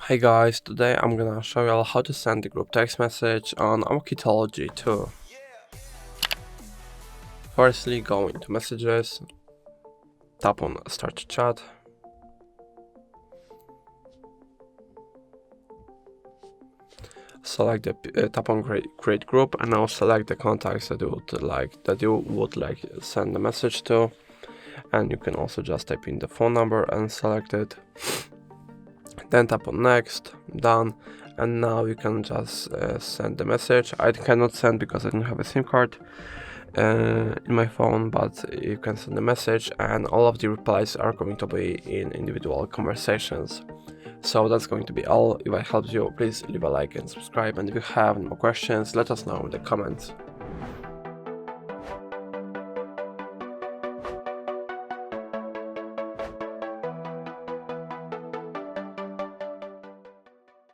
Hey guys, today I'm gonna show you all how to send the group text message on Oukitel G2. Firstly, go into messages, tap on start chat, select the tap on create group, and now select the contacts that you would like send the message to, and you can also just type in the phone number and select it. Then tap on next, done, and now you can just send the message. I cannot send because I don't have a SIM card in my phone, but you can send the message, and all of the replies are going to be in individual conversations. So that's going to be all. If I helped you, please leave a like and subscribe, and if you have any more questions, let us know in the comments.